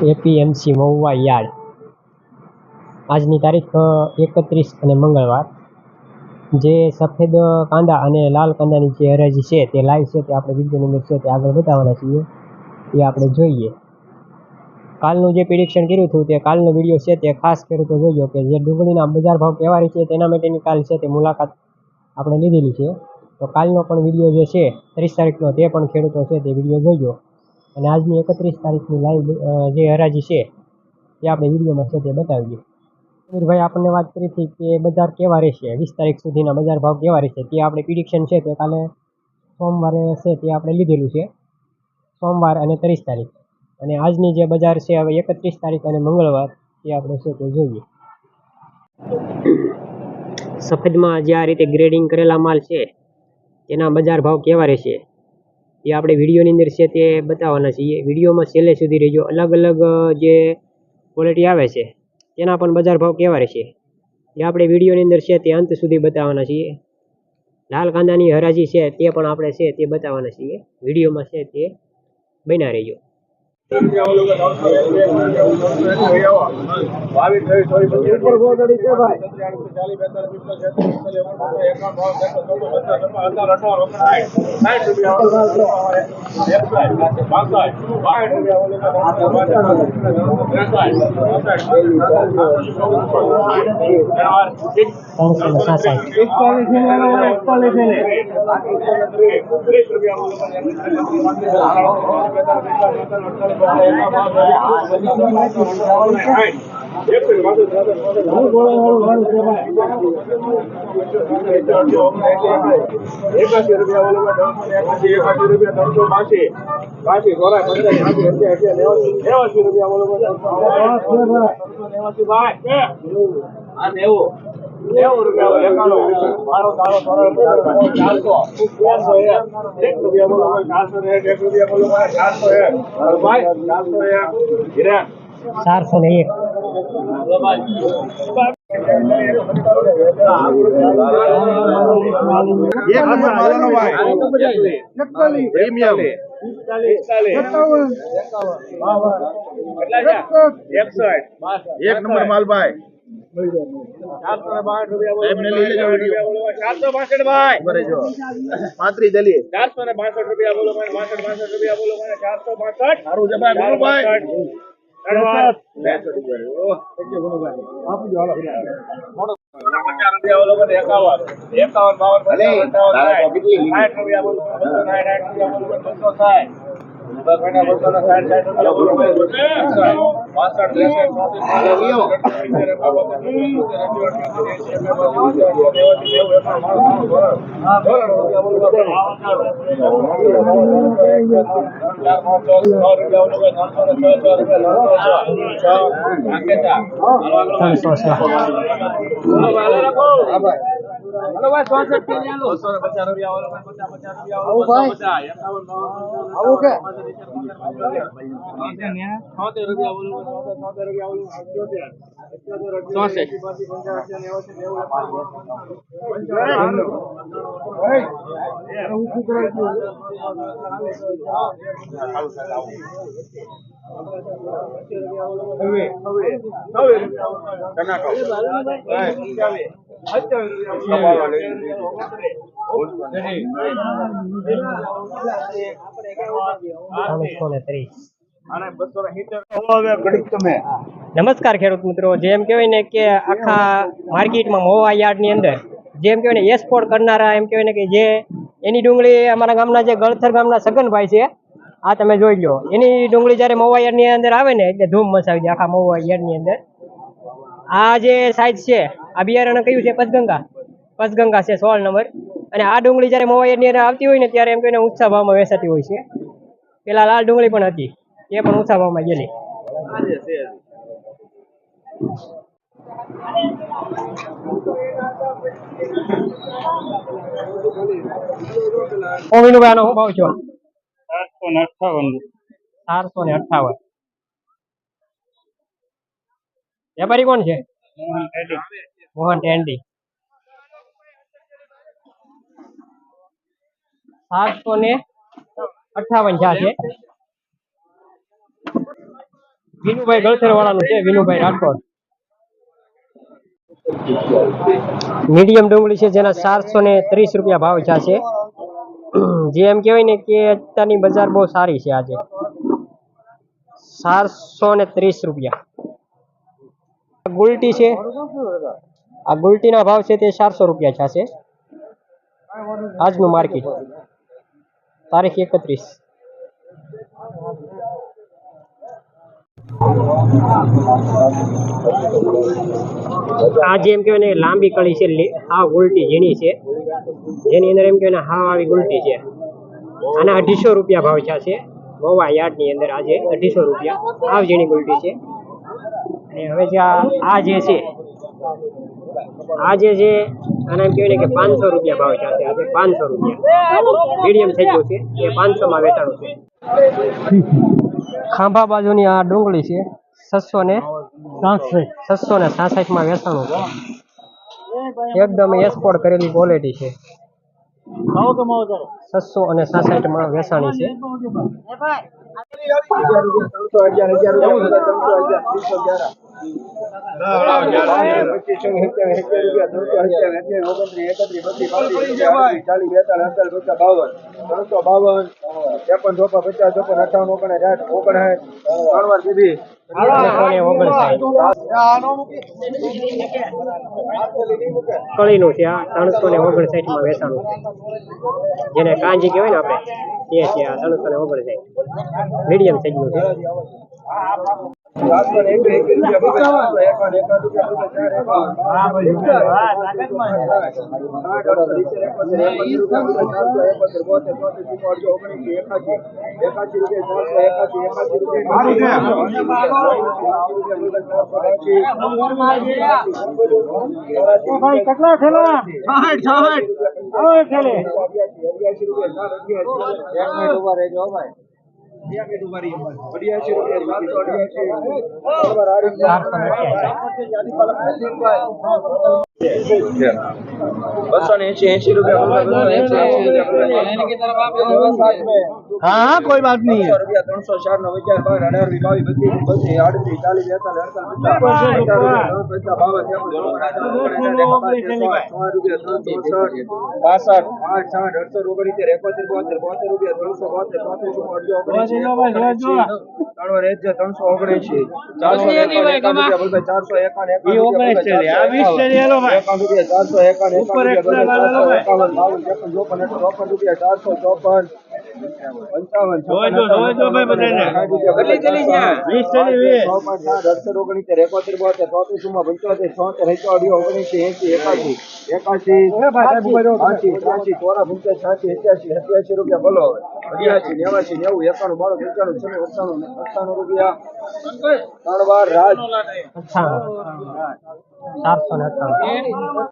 APMC Mahuva yard આજની તારીખ 31 અને મંગળવાર જે સફેદ કાંદા અને લાલ કાંદાની જે હરાજી છે તે લાઈવ છે તે આપણે વિડીયોની અંદર છે તે આગળ બતાવવાના છીએ એ આપણે જોઈએ. કાલનું જે પ્રિડિક્શન કર્યું હતું તે કાલનો વિડીયો છે તે ખાસ ખેડૂતો જોજો કે જે ડુંગળીના બજાર ભાવ કેવા રહે છે તેના માટેની કાલ છે તે મુલાકાત આપણે લીધેલી છે. તો કાલનો પણ વિડીયો જે છે 30 તારીખનો તે પણ ખેડૂતો છે તે વિડીયો જોજો. અને આજની 31 તારીખની લાઈવ જે હરાજી છે તે આપણે વિડીયોમાં છે તે બતાવીએ. અમીરભાઈ આપણને વાત કરી હતી કે બજાર કેવા રહેશે, 20 તારીખ સુધીના બજાર ભાવ કેવા રહેશે તે આપણે પ્રિડિક્શન છે તે કાલે સોમવારે છે તે આપણે લીધેલું છે, સોમવાર અને 30 તારીખ. અને આજની જે બજાર છે હવે 31 તારીખ અને મંગળવાર તે આપણે છે તે જોઈએ. સફેદમાં જે આ રીતે ગ્રેડિંગ કરેલા માલ છે તેના બજાર ભાવ કેવા રહેશે એ આપણે વિડીયોની અંદર છે તે બતાવવાના છીએ. વિડીયોમાં છેલ્લે સુધી રહેજો. અલગ અલગ જે ક્વોલિટી આવે છે તેના પણ બજાર ભાવ કેવા રહેશે એ આપણે વિડીયોની અંદર છે તે અંત સુધી બતાવવાના છીએ. લાલ કાંદાની હરાજી છે તે પણ આપણે છે તે બતાવવાના છીએ. વિડીયોમાં છે તે બન્યા રહેજો. એક નંબર માલ ભાઈ 462 ભાઈ 35 દલી 462 રૂપિયા બોલો ભાઈ 62 રૂપિયા બોલો ભાઈ 462 સારું છે ભાઈ બોલો ભાઈ 62 નમસ્કાર ખેડૂત મિત્રો. જેમ કહેવાય ને કે આખા માર્કેટમાં મહુવા યાર્ડની અંદર જેમ કહેવાય ને એક્સપોર્ટ કરનારા એમ કહેવાય ને કે જે એની ડુંગળી અમારા ગામના જે ગળથર ગામના સગનભાઈ છે, આ તમે જોઈ લો, એની ડુંગળી જ્યારે મહુવા યાર્ડની અંદર આવે ને એટલે ધૂમ મચાવી દે આખા મહુવા યાર્ડની અંદર. આ જે સાઈઝ છે આ બિયારણ કયું છે? પચગંગા છે 16 નંબર. અને આ ડુંગળી જ્યારે મહુવા યાર્ડની અંદર આવતી હોય ને ત્યારે એમ કહીને ઊંચા ભાવમાં વેચાતી હોય છે. પેલા લાલ ડુંગળી પણ હતી એ પણ ઊંચા ભાવમાં ગયેલી. ઓમીનુભાઈ આનો શું ભાવ છે? 458. વેપારી કોણ છે? મોહન ટેન્ડી. 758 છે. વિનુભાઈ ગળથર વાળાનું છે, વિનુભાઈ રાઠોડ. મીડિયમ ડુંગળી છે જેના 430 રૂપિયા ભાવ છે. જે એમ કહેવાય ને કે અત્યારની બજાર બહુ સારી છે આજે. 430 રૂપિયા. ગુલટી છે, આ ગુલટીના ભાવ છે તે 400 રૂપિયા છે આજનું માર્કેટ, તારીખ 31. આ જે એમ કહેવાય ને લાંબી કળી છે, આ ગુલટી ઝીણી છે, જેની અંદર એમ કહેવાય ને હાવ આવી ગુલટી છે. આના 250 રૂપિયા ભાવ છે મોવા યાર્ડની અંદર. આજે 250 રૂપિયા હાવ ઝીણી ગુલટી છે. અને હવે જે આ જે છે આના એમ કહેવાય ને કે 500 રૂપિયા ભાવ છે આજે. 500 રૂપિયા મીડિયમ સાઈઝનું છે, એ 500 માં વેચાણું છે. ખાંભા બાજુની આ ડુંગળી છે, 666 માં વેચાણું છે. એકદમ એક્સપોર્ટ કરેલી ક્વોલિટી છે. 666 માં વેચાણી છે. કળીનું છે આ 359 માં વેચાણું છે. જેને કાંજી કહેવાય ને આપણે, તે છે આ 359 મીડિયમ સાઈઝનું છે. કેટલા થેલા? 280 રૂપિયા. हाँ कोई बात नहीं है. 304 નો 11 12 18 22 23 498